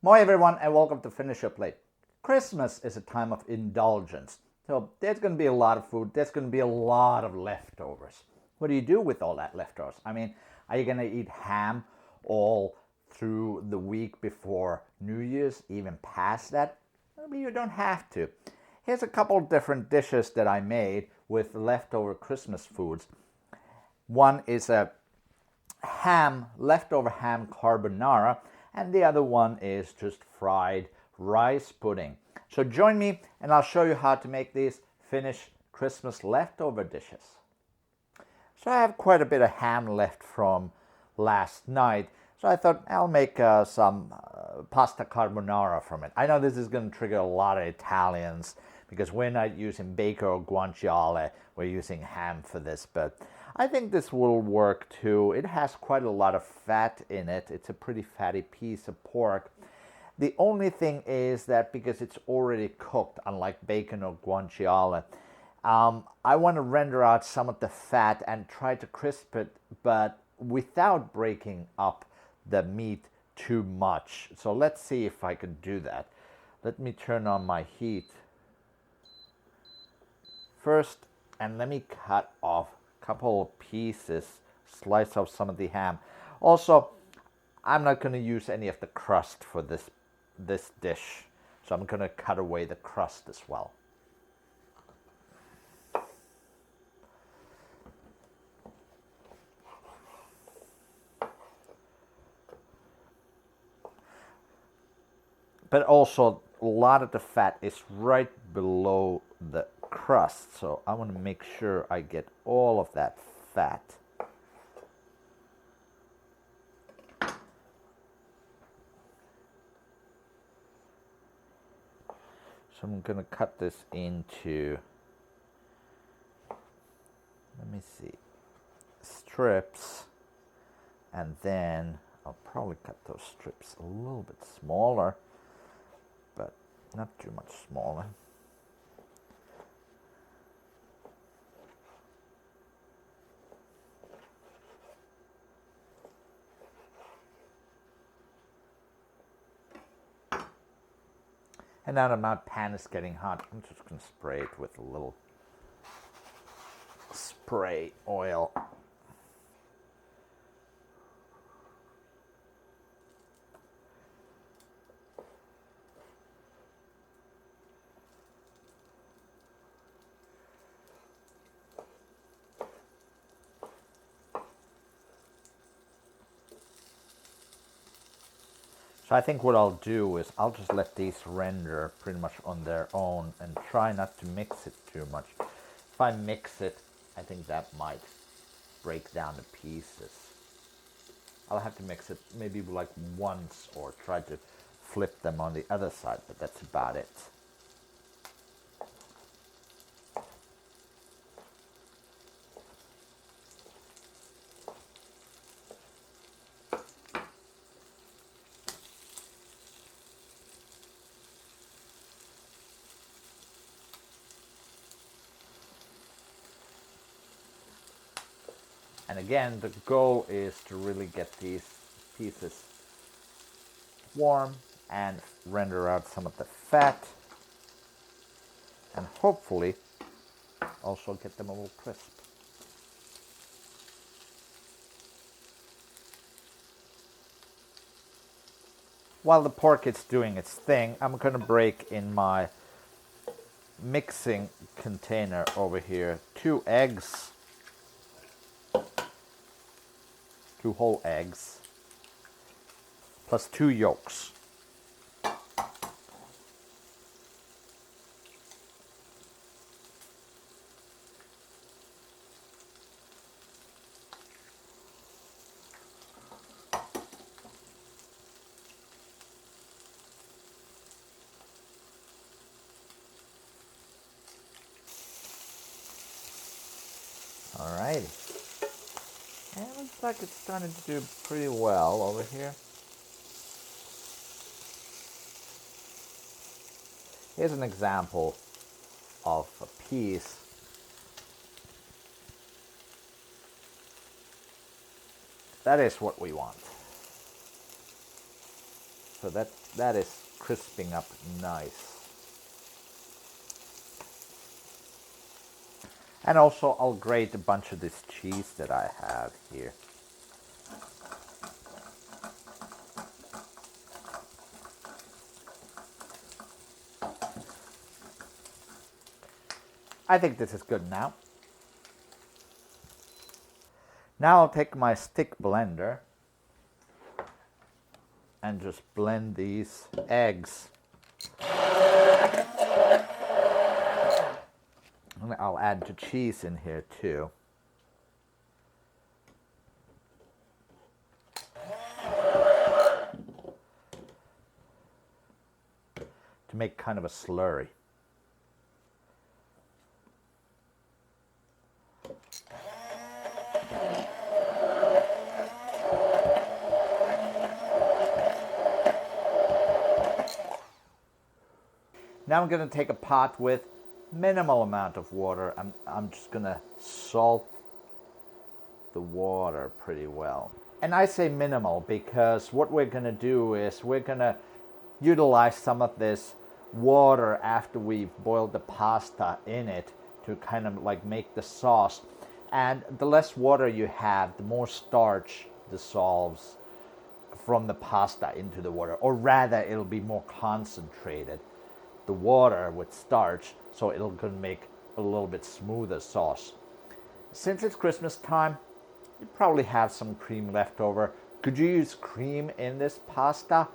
Moi everyone and welcome to Finish Your Plate. Christmas is a time of indulgence. So there's going to be a lot of food. There's going to be a lot of leftovers. What do you do with all that leftovers? I mean, are you going to eat ham all through the week before New Year's, even past that? Maybe you don't have to. Here's a couple different dishes that I made with leftover Christmas foods. One is a leftover ham carbonara, and the other one is just fried rice pudding. So join me and I'll show you how to make these Finnish Christmas leftover dishes. So I have quite a bit of ham left from last night, so I thought I'll make some pasta carbonara from it. I know this is going to trigger a lot of Italians because we're not using bacon or guanciale, we're using ham for this, but I think this will work too. It has quite a lot of fat in it. It's a pretty fatty piece of pork. The only thing is that because it's already cooked, unlike bacon or guanciale, I want to render out some of the fat and try to crisp it, but without breaking up the meat too much. So let's see if I can do that. Let me turn on my heat first, and let me cut off a couple of pieces, slice off some of the ham. Also, I'm not going to use any of the crust for this dish, so I'm going to cut away the crust as well. But also, a lot of the fat is right below the crust, so I want to make sure I get all of that fat. So I'm going to cut this into, let me see, strips, and then I'll probably cut those strips a little bit smaller, but not too much smaller. And now that my pan is getting hot, I'm just going to spray it with a little spray oil. So I think what I'll do is I'll just let these render pretty much on their own and try not to mix it too much. If I mix it, I think that might break down the pieces. I'll have to mix it maybe like once or try to flip them on the other side, but that's about it. And again, the goal is to really get these pieces warm and render out some of the fat, and hopefully also get them a little crisp. While the pork is doing its thing, I'm going to break in my mixing container over here 2 eggs. 2 whole eggs, plus 2 yolks. Alrighty. And it looks like it's starting to do pretty well over here. Here's an example of a piece. That is what we want. So that that is crisping up nice. And also I'll grate a bunch of this cheese that I have here. I think this is good now. Now I'll take my stick blender and just blend these eggs. And I'll add the cheese in here too. To make kind of a slurry. Now I'm going to take a pot with minimal amount of water. I'm just going to salt the water pretty well. And I say minimal because what we're going to do is we're going to utilize some of this water after we've boiled the pasta in it to kind of like make the sauce. And the less water you have, the more starch dissolves from the pasta into the water, or rather it'll be more concentrated, the water with starch, so it'll gonna make a little bit smoother sauce. Since it's Christmas time, you probably have some cream left over. Could you use cream in this pasta?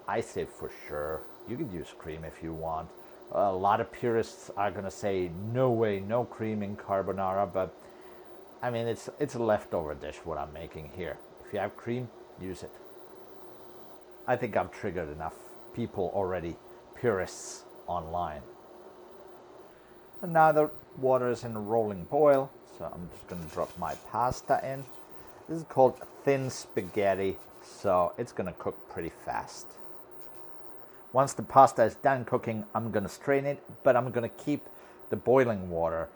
I say for sure. You could use cream if you want. A lot of purists are gonna say no way, no cream in carbonara, but I mean it's a leftover dish what I'm making here. If you have cream, use it. I think I've triggered enough people already, purists online. And now the water is in a rolling boil, so I'm just going to drop my pasta in. This is called thin spaghetti, so it's going to cook pretty fast. Once the pasta is done cooking, I'm going to strain it, but I'm going to keep the boiling water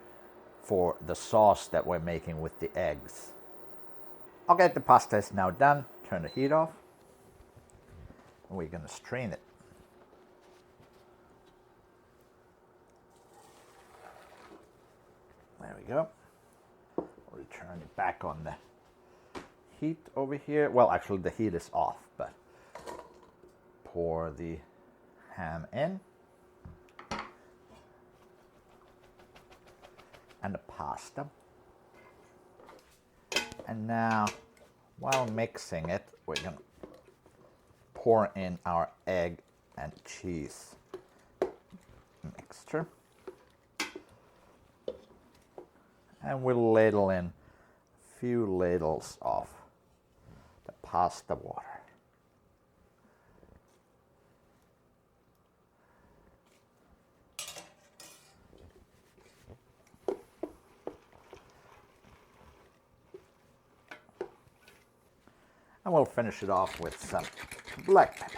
for the sauce that we're making with the eggs. Okay, the pasta is now done. Turn the heat off. And we're going to strain it. There we go. We'll turn it back on the heat over here. Well, actually the heat is off, but pour the ham in. And the pasta. And now, while mixing it, we're going to pour in our egg and cheese mixture. And we'll ladle in a few ladles of the pasta water. And we'll finish it off with some black pepper.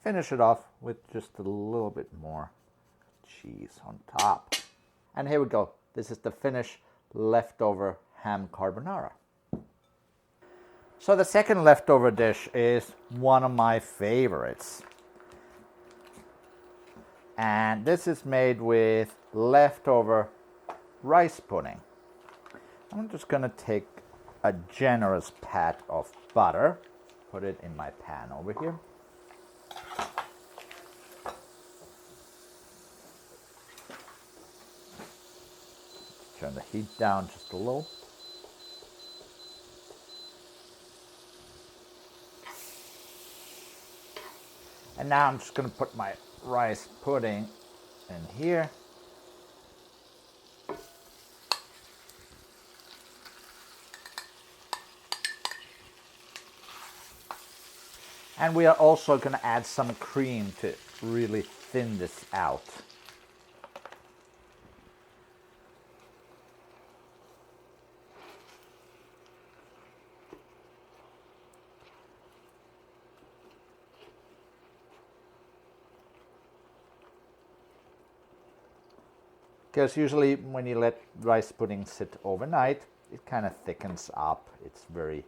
Finish it off with just a little bit more cheese on top. And here we go. This is the Finnish leftover ham carbonara. So the second leftover dish is one of my favorites. And this is made with leftover rice pudding. I'm just going to take a generous pat of butter, put it in my pan over here. Turn the heat down just a little. And now I'm just going to put my rice pudding in here. And we are also going to add some cream to really thin this out. Because usually when you let rice pudding sit overnight, it kind of thickens up. It's very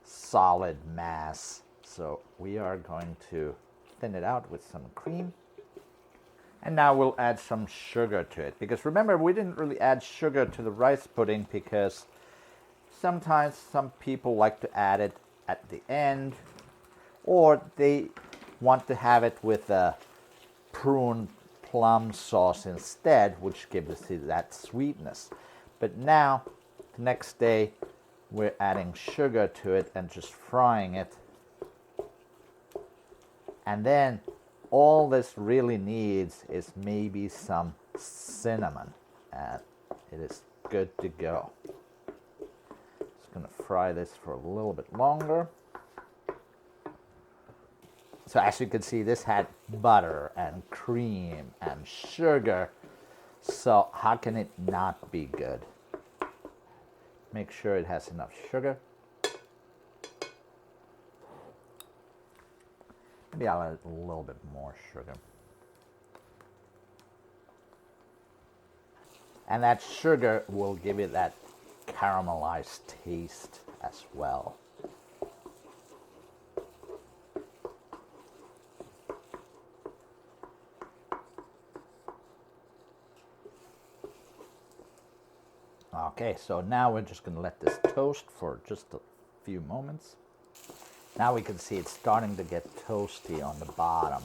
solid mass. So we are going to thin it out with some cream. And now we'll add some sugar to it. Because remember, we didn't really add sugar to the rice pudding because sometimes some people like to add it at the end, or they want to have it with a prune plum sauce instead, which gives it that sweetness. But now, the next day, we're adding sugar to it and just frying it. And then all this really needs is maybe some cinnamon, and it is good to go. Just gonna fry this for a little bit longer. So as you can see, this had butter and cream and sugar. So how can it not be good? Make sure it has enough sugar. Maybe I'll add a little bit more sugar. And that sugar will give it that caramelized taste as well. Okay, so now we're just going to let this toast for just a few moments. Now we can see it's starting to get toasty on the bottom.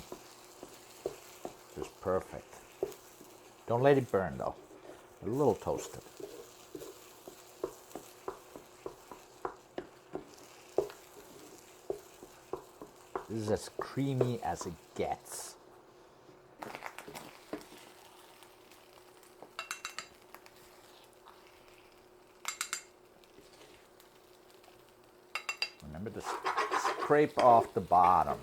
Just perfect. Don't let it burn though. A little toasted. This is as creamy as it gets. Remember to scrape off the bottom.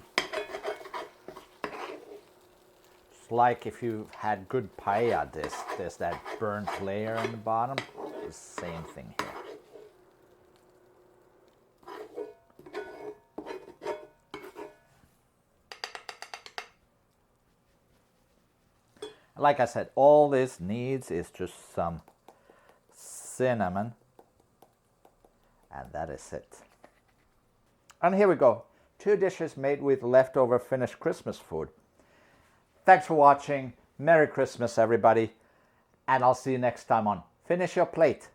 It's like if you've had good paella, there's that burnt layer in the bottom. It's the same thing here. Like I said, all this needs is just some cinnamon, and that is it. And here we go. 2 dishes made with leftover Finnish Christmas food. Thanks for watching. Merry Christmas, everybody. And I'll see you next time on Finish Your Plate.